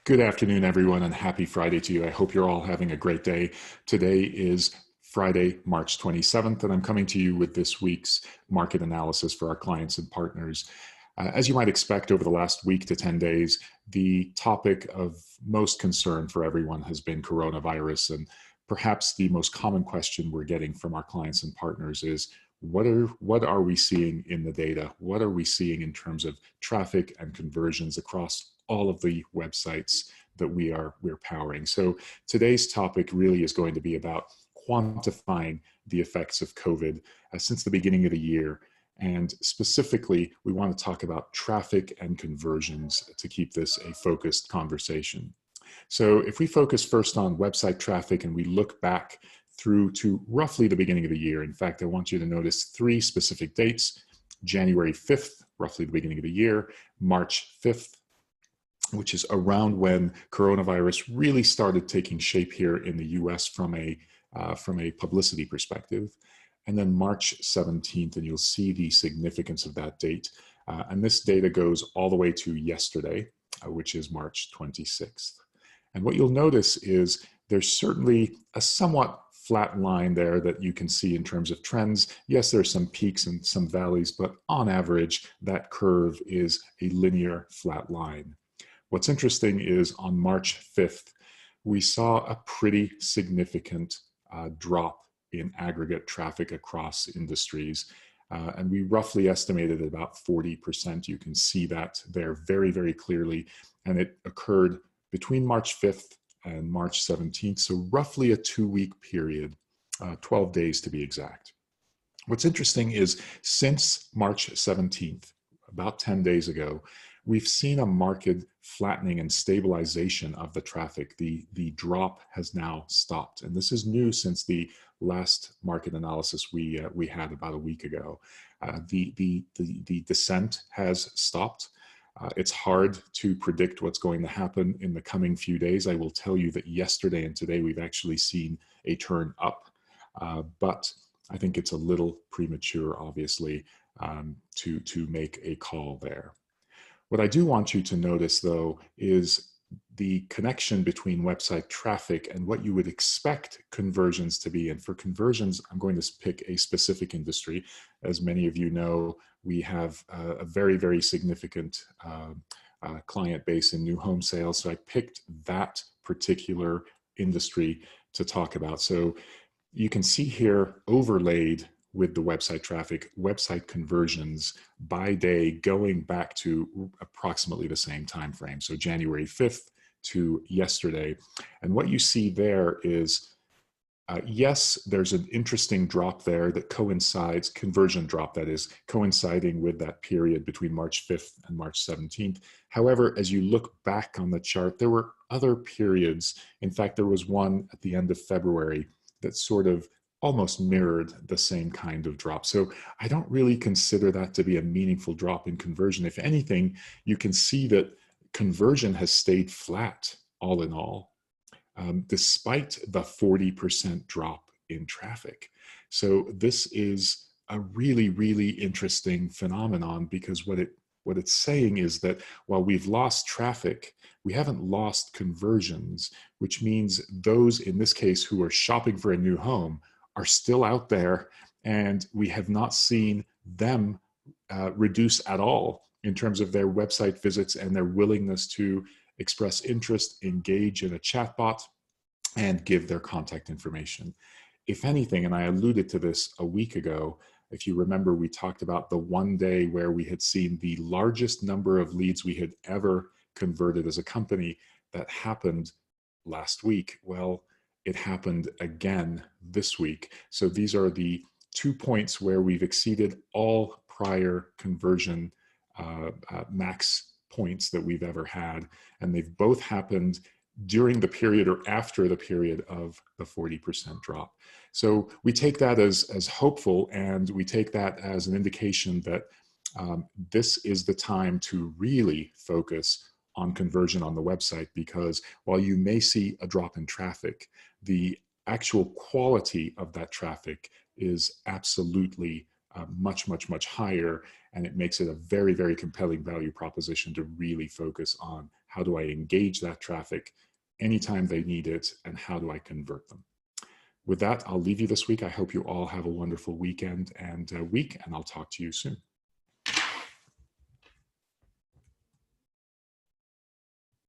Good afternoon, everyone, and happy Friday to you. I hope you're all having a great day. Today is Friday, March 27th, and I'm coming to you with this week's market analysis for our clients and partners. As you might expect, over the last week to 10 days, the topic of most concern for everyone has been coronavirus. And perhaps the most common question we're getting from our clients and partners is, what are we seeing in the data? What are we seeing in terms of traffic and conversions across all of the websites that we're powering? So today's topic really is going to be about quantifying the effects of COVID since the beginning of the year. And specifically, we want to talk about traffic and conversions to keep this a focused conversation. So if we focus first on website traffic and we look back through to roughly the beginning of the year. In fact, I want you to notice three specific dates: January 5th, roughly the beginning of the year; March 5th, which is around when coronavirus really started taking shape here in the US from a publicity perspective; and then March 17th, and you'll see the significance of that date. And this data goes all the way to yesterday, which is March 26th. And what you'll notice is there's certainly a somewhat flat line there that you can see in terms of trends. Yes, there's some peaks and some valleys, but on average, that curve is a linear flat line. What's interesting is on March 5th, we saw a pretty significant drop in aggregate traffic across industries. And we roughly estimated about 40%. You can see that there very, very clearly. And it occurred between March 5th and March 17th, so roughly a 2-week period, 12 days to be exact. What's interesting is since March 17th, about 10 days ago, we've seen a marked flattening and stabilization of the traffic. The drop has now stopped, and this is new since the last market analysis we had about a week ago. The descent has stopped. It's hard to predict what's going to happen in the coming few days. I will tell you that yesterday and today we've actually seen a turn up, but I think it's a little premature, obviously, to make a call there. What I do want you to notice, though, is the connection between website traffic and what you would expect conversions to be. And for conversions, I'm going to pick a specific industry. As many of you know, we have a very, very significant client base in new home sales. So I picked that particular industry to talk about. So you can see here overlaid with the website traffic, website conversions by day going back to approximately the same time frame. So January 5th to yesterday. And what you see there is, yes, there's an interesting drop there that coincides, conversion drop that is, coinciding with that period between March 5th and March 17th. However, as you look back on the chart, there were other periods. In fact, there was one at the end of February that sort of almost mirrored the same kind of drop. So I don't really consider that to be a meaningful drop in conversion. If anything, you can see that conversion has stayed flat all in all, despite the 40% drop in traffic. So this is a really, really interesting phenomenon, because what it's saying is that while we've lost traffic, we haven't lost conversions, which means those in this case who are shopping for a new home are still out there, and we have not seen them reduce at all in terms of their website visits and their willingness to express interest, engage in a chatbot, and give their contact information. If anything, and I alluded to this a week ago, if you remember, we talked about the one day where we had seen the largest number of leads we had ever converted as a company. That happened last week. Well, it happened again this week. So these are the 2 points where we've exceeded all prior conversion max points that we've ever had. And they've both happened during the period or after the period of the 40% drop. So we take that as hopeful, and we take that as an indication that this is the time to really focus on conversion on the website, because while you may see a drop in traffic, the actual quality of that traffic is absolutely much, much, much higher, and it makes it a very, very compelling value proposition to really focus on How do I engage that traffic anytime they need it? And how do I convert them? With that, I'll leave you this week. I hope you all have a wonderful weekend and week, and I'll talk to you soon.